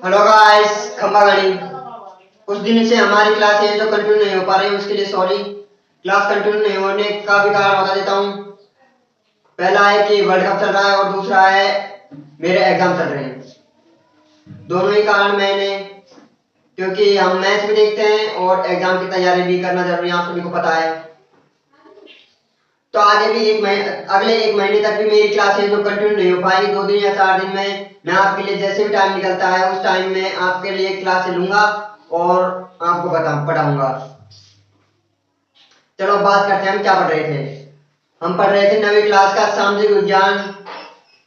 Hello guys, खंबा गाड़ी। कुछ दिन से हमारी क्लास है जो कंटिन्यू नहीं हो पा रही है, उसके लिए सॉरी। क्लास कंटिन्यू नहीं होने का भी कारण बता देता हूँ। पहला है कि वर्ल्ड कप चल रहा है और दूसरा है मेरे एग्जाम चल रहे हैं। दोनों ही कारण मैंने, क्योंकि हम मैच भी देखते हैं और एग्जाम की तैयारी भी करना जरूरी है, आप सभी को पता है। तो आगे भी अगले एक महीने तक भी मेरी क्लासेस जो कंटिन्यू नहीं हो पाएगी, 2 दिन या 4 दिन में मैं आपके लिए जैसे भी टाइम निकलता है उस टाइम में आपके लिए क्लासेस लूंगा और आपको पढ़ाऊंगा। चलो बात करते हैं हम क्या पढ़ रहे थे। हम पढ़ रहे थे 9वीं क्लास का सामाजिक विज्ञान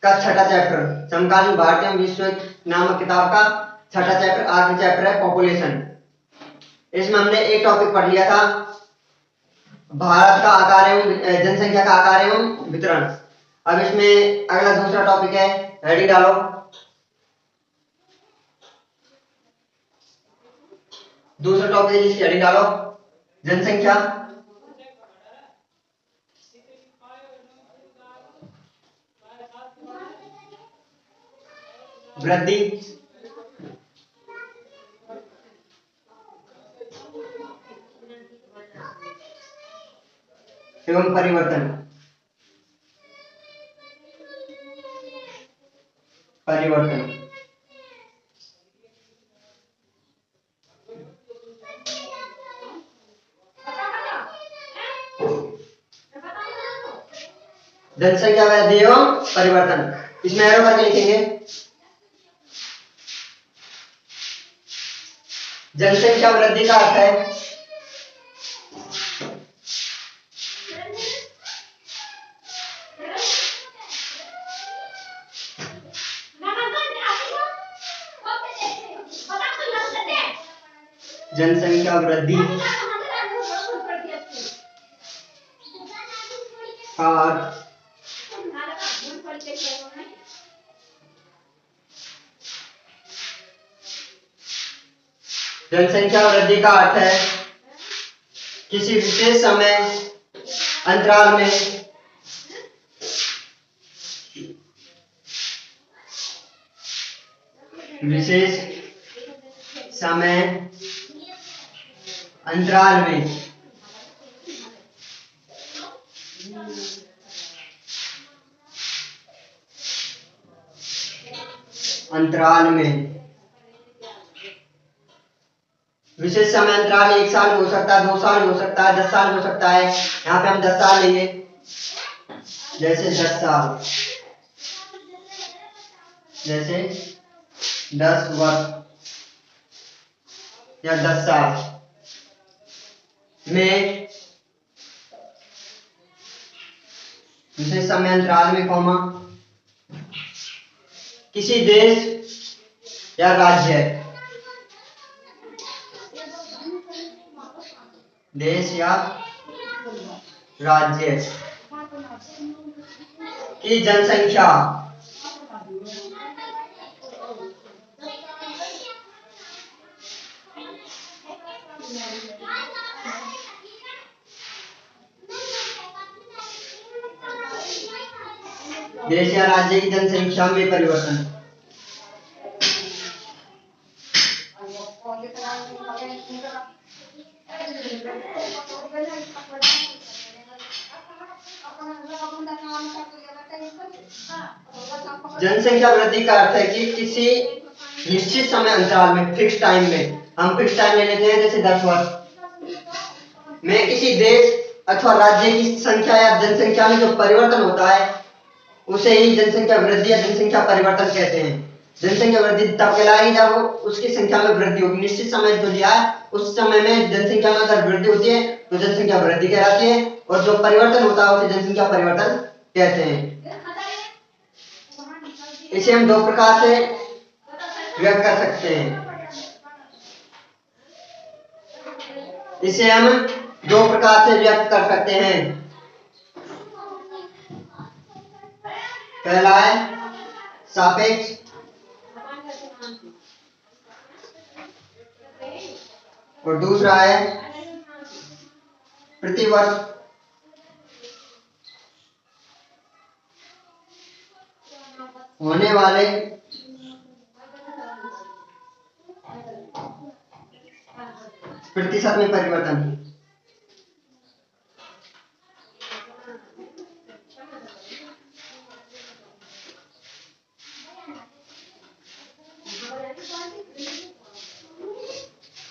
का छठा चैप्टर, समकालीन भारतीय विश्व नामक किताब का छठा चैप्टर, आखिरी चैप्टर है पॉपुलेशन। इसमें हमने एक टॉपिक पढ़ लिया था, भारत का आकार एवं जनसंख्या का आकार एवं वितरण। अब इसमें अगला दूसरा टॉपिक है, हेडिंग डालो। दूसरा टॉपिक है जिसकी हेडिंग डालो, जनसंख्या, वृद्धि एवं परिवर्तन। परिवर्तन जनसंख्या वृद्धि एवं परिवर्तन, इसमें एरो करके लिखेंगे। जनसंख्या वृद्धि का अर्थ है जनसंख्या वृद्धि का अर्थ जनसंख्या वृद्धि का अर्थ है किसी विशेष समय अंतराल में विशेष समय अंतराल में विशेष समय अंतराल 1 साल हो सकता है, 2 साल हो सकता है, 10 साल हो सकता है। यहाँ पे हम 10 साल लेंगे, जैसे 10 साल, जैसे 10 वर्ष या 10 साल में विशेष समय अंतराल में कॉमा किसी देश या राज्य की जनसंख्या देश या राज्य की जनसंख्या में परिवर्तन। जनसंख्या वृद्धि का अर्थ है कि किसी निश्चित समय अंतराल में, फिक्स टाइम में, हम फिक्स टाइम ले लेते हैं जैसे 10 वर्ष में किसी देश अथवा राज्य की संख्या या जनसंख्या में जो परिवर्तन होता है उसे ही जनसंख्या वृद्धि या जनसंख्या परिवर्तन कहते हैं। जनसंख्या वृद्धि तब कहलाएगी जब उसकी संख्या में वृद्धि होगी। निश्चित समय जो दिया है उस समय में जनसंख्या में अगर वृद्धि होती है तो जनसंख्या वृद्धि कहलाती है, और जो परिवर्तन होता है उसे जनसंख्या परिवर्तन कहते हैं। इसे हम 2 प्रकार से व्यक्त कर सकते हैं। इसे हम 2 प्रकार से व्यक्त कर सकते हैं। पहला है सापेक्ष और दूसरा है प्रतिवर्ष। होने वाले प्रतिशत में परिवर्तन।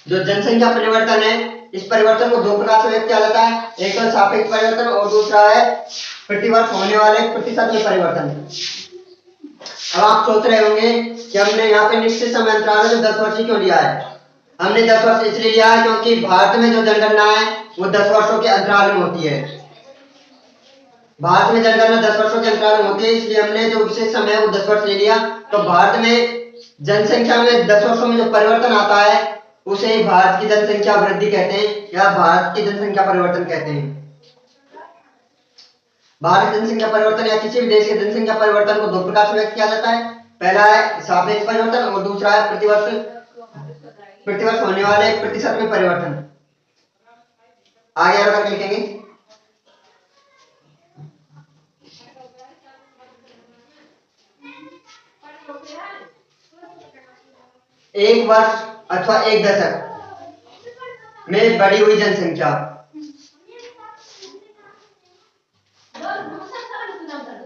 जो जनसंख्या परिवर्तन है, इस परिवर्तन को दो प्रकार से व्यक्त किया जाता है, एक तो सापेक्ष परिवर्तन और दूसरा है प्रतिवर्ष होने वाले प्रतिशत में परिवर्तन। अब आप सोच रहे होंगे कि हमने यहाँ पे निश्चित समय अंतराल जो 10 वर्ष क्यों लिया है। हमने 10 वर्ष इसलिए लिया है क्योंकि भारत में जो जनगणना है वो 10 वर्षों के अंतराल में होती है। भारत में जनगणना 10 वर्षों के अंतराल में होती है, इसलिए हमने जो विशेष समय है वो 10 वर्ष ले लिया। तो भारत में जनसंख्या में 10 वर्षों में जो परिवर्तन आता है उसे ही भारत की जनसंख्या वृद्धि कहते हैं या भारत की जनसंख्या परिवर्तन कहते हैं। भारत जनसंख्या परिवर्तन या किसी भी देश के जनसंख्या परिवर्तन को दो प्रकार से व्यक्त किया जाता है, पहला है सापेक्ष परिवर्तन और दूसरा है प्रतिवर्ष होने वाले प्रतिशत में परिवर्तन। आगे और करके लिखेंगे। एक वर्ष अथवा एक दशक में बढ़ी हुई जनसंख्या,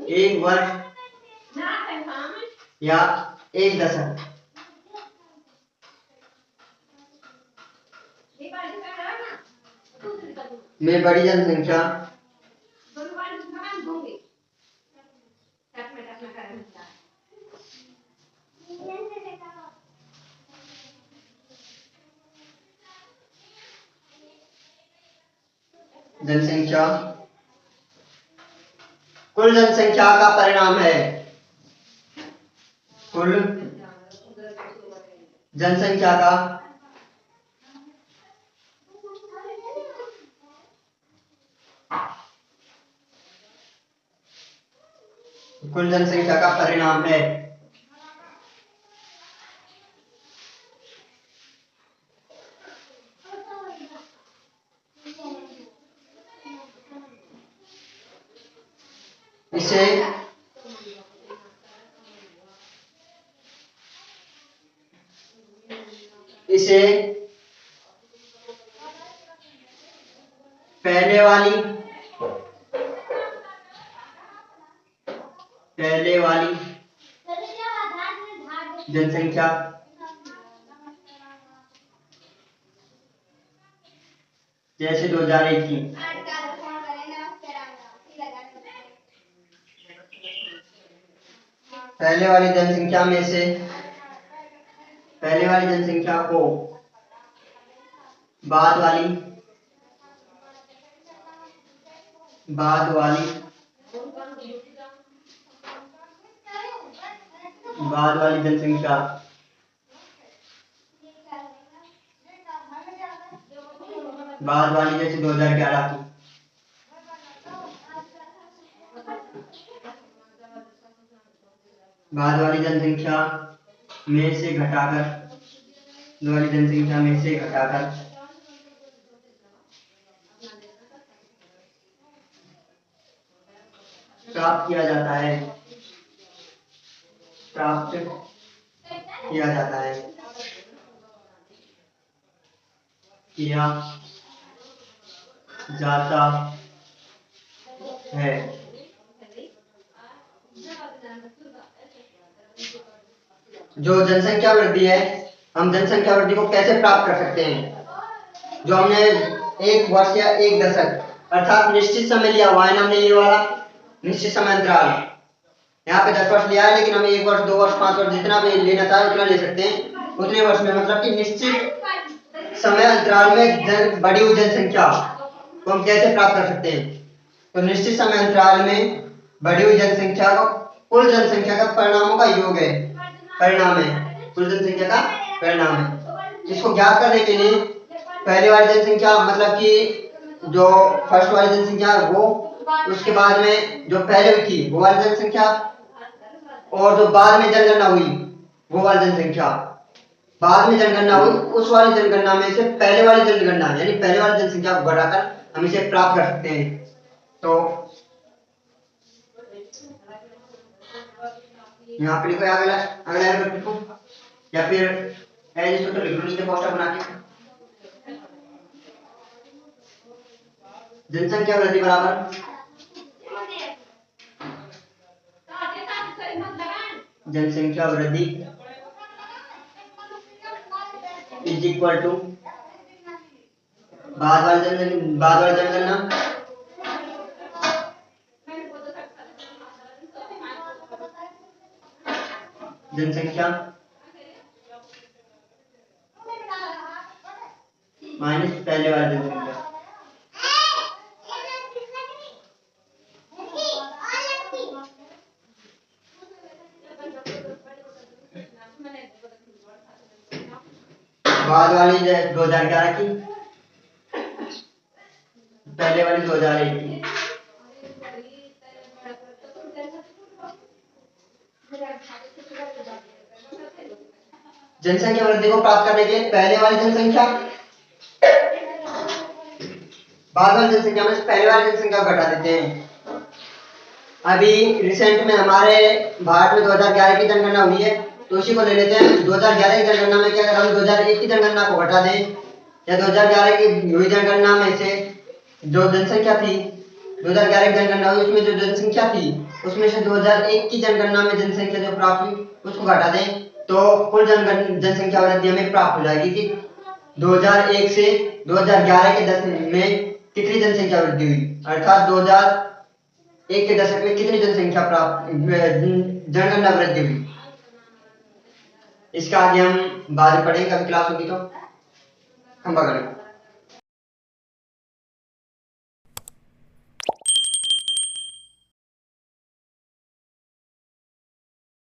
एक वर्ष या एक दशक में बड़ी जनसंख्या कुल जनसंख्या का परिणाम है। कुल जनसंख्या का परिणाम है। इसे पहले वाली जनसंख्या जैसे 2001 की पहले वाली जनसंख्या में से पहले वाली जनसंख्या को बाद वाली जनसंख्या बाद वाली जैसे 2011 की बाद वाली जनसंख्या में से घटाकर प्राप्त किया जाता है जो जनसंख्या वृद्धि है, हम जनसंख्या वृद्धि को कैसे प्राप्त कर सकते हैं। जो हमने एक वर्ष या एक दशक अर्थात निश्चित समय लिया हुआ है ना, हमने ये वाला निश्चित समय अंतराल यहाँ पे 10 वर्ष लिया है, लेकिन हम 1 वर्ष 2 वर्ष 5 वर्ष जितना भी लेना चाहे उतना ले सकते हैं। उतने वर्ष में मतलब कि निश्चित समय अंतराल में बढ़ी हुई जनसंख्या को हम कैसे प्राप्त कर सकते हैं। तो निश्चित समय अंतराल में बढ़ी हुई जनसंख्या को कुल जनसंख्या का परिणामों का योग है, कुल जनसंख्या का परिणाम है। इसको ज्ञात करने के लिए पहले वाली जनसंख्या मतलब कि जो फर्स्ट वाली जनसंख्या वो, उसके बाद में जो पहले हुई थी वो वाली जनसंख्या, और जो बाद में जनगणना हुई वो वाली जनसंख्या, बाद में जनगणना हुई उस वाली जनगणना में से पहले वाली जनगणना यानी पहले वाली जनसंख्या को बढ़ाकर हम इसे प्राप्त कर सकते हैं। तो यहाँ पे लिखो अगला लिखो या फिर एरिस्टोटल लिख लो नीचे पोस्टर बना के। जनसंख्या वृद्धि बराबर जनसंख्या वृद्धि इज इक्वल टू बाद वाली जनगणना जनसंख्या माइनस पहले वाली जनसंख्या। बाद वाली 2011 की, पहले वाली 2001 की। जनसंख्या वृद्धि को प्राप्त करने के लिए पहले वाली जनसंख्या बाद वाली जनसंख्या में से पहले वाली जनसंख्या को घटा देते हैं। अभी रिसेंट में हमारे भारत में 2011 की जनगणना हुई है, तो उसी को ले लेते हैं। 2011 की जनगणना में क्या, अगर हम 2001 की जनगणना को घटा दें या 2011 की हुई जनगणना में से जो जनसंख्या थी, 2011 की जनगणना हुई उसमें जो जनसंख्या थी उसमें से 2001 की जनगणना में जनसंख्या जो प्राप्त हुई उसको घटा दें, तो कुल जनसंख्या वृद्धि हमें प्राप्त हो जाएगी कि 2001 से 2011 के दशक में कितनी जनसंख्या वृद्धि हुई, अर्थात 2001 के दशक में कितनी जनसंख्या जनगणना वृद्धि हुई। इसका आगे हम बाद में पढ़ेंगे, कभी क्लास होगी तो हम पकड़ेंगे।